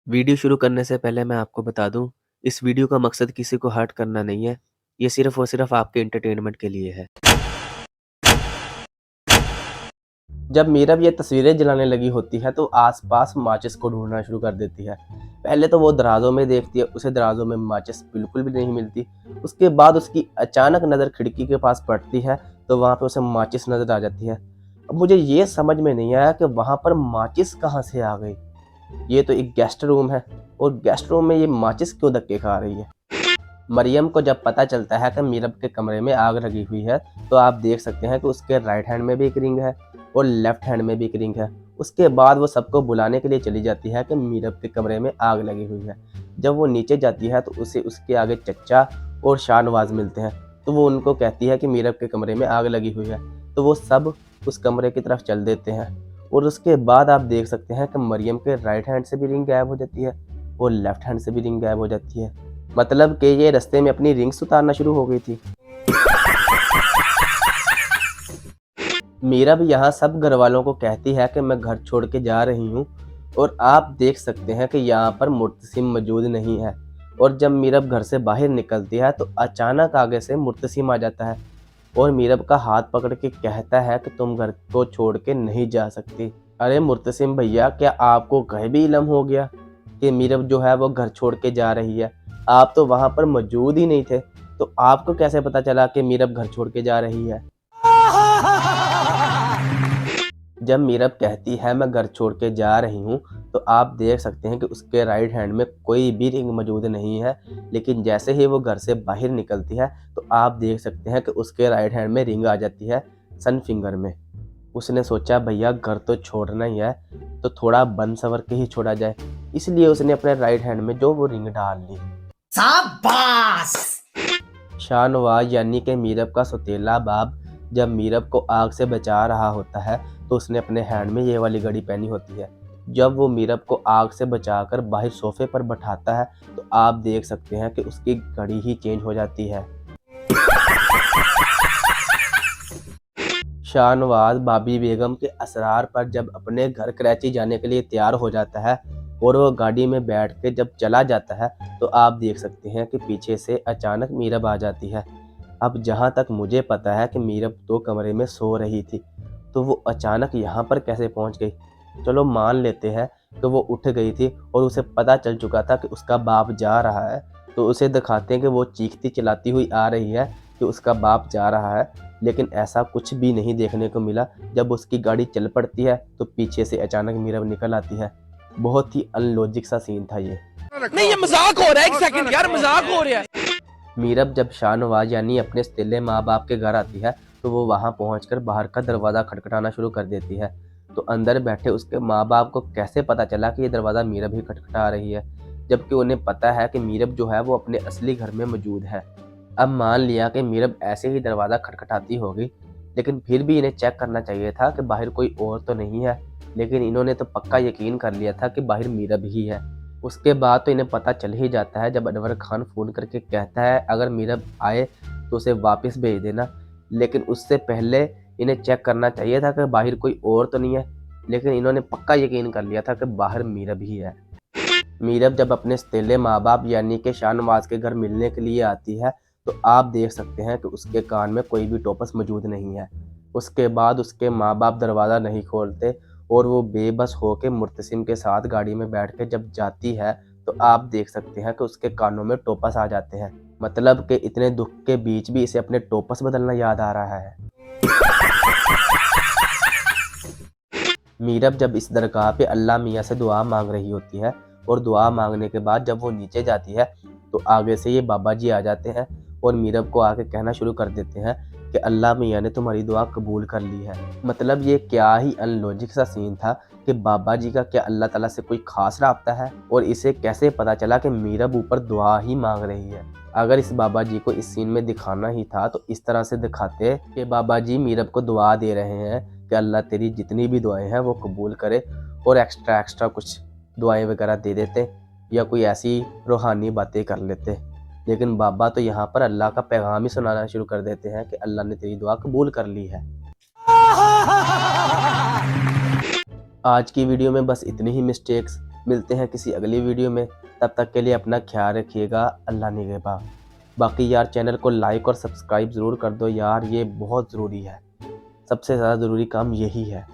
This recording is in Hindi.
वीडियो शुरू करने से पहले मैं आपको बता दूँ, इस वीडियो का मकसद किसी को हर्ट करना नहीं है। ये सिर्फ़ और सिर्फ़ आपके एंटरटेनमेंट के लिए है। जब मीरब ये तस्वीरें जलाने लगी होती है तो आसपास माचिस को ढूंढना शुरू कर देती है। पहले तो वो दराज़ों में देखती है, उसे दराज़ों में माचिस बिल्कुल भी नहीं मिलती। उसके बाद उसकी अचानक नज़र खिड़की के पास पड़ती है तो वहाँ पे उसे माचिस नज़र आ जाती है। अब मुझे ये समझ में नहीं आया कि वहाँ पर माचिस कहाँ से आ गई। ये तो एक गेस्ट रूम है और गेस्ट रूम में ये माचिस क्यों धक्के खा रही है। मरियम को जब पता चलता है कि मीरब के कमरे में आग लगी हुई है तो आप देख सकते हैं कि उसके राइट हैंड में भी एक रिंग है और लेफ्ट हैंड में भी एक रिंग है। उसके बाद वो सबको बुलाने के लिए चली जाती है कि मीरब के कमरे में आग लगी हुई है। जब वो नीचे जाती है तो उसे उसके आगे चच्चा और शाहनवाज मिलते हैं। तो वो उनको कहती है कि मीरब के कमरे में आग लगी हुई है। तो वो सब उस कमरे की तरफ चल देते हैं और उसके बाद आप देख सकते हैं कि मरियम के राइट हैंड से भी रिंग गायब हो जाती है और लेफ्ट हैंड से भी रिंग गायब हो जाती है। मतलब कि ये रास्ते में अपनी रिंग्स उतारना शुरू हो गई थी। मीरा भी यहाँ सब घर वालों को कहती है कि मैं घर छोड़ के जा रही हूँ और आप देख सकते हैं कि यहाँ पर मुर्तसिम मौजूद नहीं है। और जब मीरब घर से बाहर निकलती है तो अचानक आगे से मुर्तसिम आ जाता है और मीरब का हाथ पकड़ के कहता है कि तुम घर को छोड़ के नहीं जा सकती। अरे मुर्तसिम भैया, क्या आपको कहीं भी इल्म हो गया कि मीरब जो है वो घर छोड़ के जा रही है? आप तो वहाँ पर मौजूद ही नहीं थे, तो आपको कैसे पता चला कि मीरब घर छोड़ के जा रही है? जब मीरब कहती है मैं घर छोड़ के जा रही हूँ तो आप देख सकते हैं कि उसके राइट हैंड में कोई भी रिंग मौजूद नहीं है। लेकिन जैसे ही वो घर से बाहर निकलती है तो आप देख सकते हैं कि उसके राइट हैंड में रिंग आ जाती है सन फिंगर में। उसने सोचा भैया घर तो छोड़ना ही है तो थोड़ा बन सवर के ही छोड़ा जाए, इसलिए उसने अपने राइट हैंड में जो वो रिंग डाल ली। शाबाश! शाहनवाज यानी कि मीरब का सौतेला बाप जब मीरब को आग से बचा रहा होता है तो उसने अपने हैंड में ये वाली घड़ी पहनी होती है। जब वो मीरब को आग से बचाकर बाहर सोफे पर बैठाता है तो आप देख सकते हैं कि उसकी घड़ी ही चेंज हो जाती है। शाहनवाज भाभी बेगम के असरार पर जब अपने घर कराची जाने के लिए तैयार हो जाता है और वो गाड़ी में बैठ के जब चला जाता है तो आप देख सकते हैं कि पीछे से अचानक मीरब आ जाती है। अब जहाँ तक मुझे पता है कि मीरब तो कमरे में सो रही थी, तो वो अचानक यहाँ पर कैसे पहुँच गई? चलो मान लेते हैं कि वो उठ गई थी और उसे पता चल चुका था कि उसका बाप जा रहा है, तो उसे दिखाते हैं कि वो चीखती चिल्लाती हुई आ रही है कि उसका बाप जा रहा है। लेकिन ऐसा कुछ भी नहीं देखने को मिला। जब उसकी गाड़ी चल पड़ती है तो पीछे से अचानक मीरब निकल आती है। बहुत ही अनलॉजिक सा सीन था ये। नहीं, ये मजाक हो रहा है। एक सेकंड यार, मजाक हो रहा है। मीरब जब शाहनवाज यानी अपने सौतेले माँ बाप के घर आती है तो वो वहाँ पहुँचकर बाहर का दरवाज़ा खटखटाना शुरू कर देती है। तो अंदर बैठे उसके माँ बाप को कैसे पता चला कि ये दरवाज़ा मीरब ही खटखटा रही है, जबकि उन्हें पता है कि मीरब जो है वो अपने असली घर में मौजूद है। अब मान लिया कि मीरब ऐसे ही दरवाज़ा खटखटाती होगी, लेकिन फिर भी इन्हें चेक करना चाहिए था कि बाहर कोई और तो नहीं है। लेकिन इन्होंने तो पक्का यकीन कर लिया था कि बाहर मीरब ही है। उसके बाद तो इन्हें पता चल ही जाता है जब अनवर खान फ़ोन करके कहता है अगर मीरब आए तो उसे वापस भेज देना। लेकिन उससे पहले इन्हें चेक करना चाहिए था कि बाहर कोई और तो नहीं है। लेकिन इन्होंने पक्का यकीन कर लिया था कि बाहर मीरब ही है। मीरब जब अपने सौतेले माँ बाप यानी कि शाहनवाज के घर मिलने के लिए आती है तो आप देख सकते हैं कि उसके कान में कोई भी टोपस मौजूद नहीं है। उसके बाद उसके माँ बाप दरवाज़ा नहीं खोलते और वो बेबस होकर मुर्तसिम के साथ गाड़ी में बैठ के जब जाती है तो आप देख सकते हैं कि उसके कानों में टोपस आ जाते हैं। मतलब कि इतने दुख के बीच भी इसे अपने टोपस बदलना याद आ रहा है। मीरब जब इस दरगाह पे अल्लाह मियाँ से दुआ मांग रही होती है और दुआ मांगने के बाद जब वो नीचे जाती है तो आगे से ये बाबा जी आ जाते हैं और मीरब को आके कहना शुरू कर देते हैं कि अल्लाह मियाँ ने तुम्हारी दुआ कबूल कर ली है। मतलब ये क्या ही अनलॉजिक सा सीन था कि बाबा जी का क्या अल्लाह ताला से कोई खास राब्ता है और इसे कैसे पता चला कि मीरब ऊपर दुआ ही मांग रही है। अगर इस बाबा जी को इस सीन में दिखाना ही था तो इस तरह से दिखाते कि बाबा जी मीरब को दुआ दे रहे हैं कि अल्लाह तेरी जितनी भी दुआएं हैं वो कबूल करे, और एक्स्ट्रा कुछ दुआएं वगैरह दे देते या कोई ऐसी रूहानी बातें कर लेते। लेकिन बाबा तो यहाँ पर अल्लाह का पैगाम ही सुनाना शुरू कर देते हैं कि अल्लाह ने तेरी दुआ कबूल कर ली है। आज की वीडियो में बस इतनी ही मिस्टेक्स। मिलते हैं किसी अगली वीडियो में, तब तक के लिए अपना ख्याल रखिएगा। अल्लाह निगहबान। बाकी यार चैनल को लाइक और सब्सक्राइब ज़रूर कर दो यार, ये बहुत ज़रूरी है, सबसे ज़्यादा ज़रूरी काम यही है।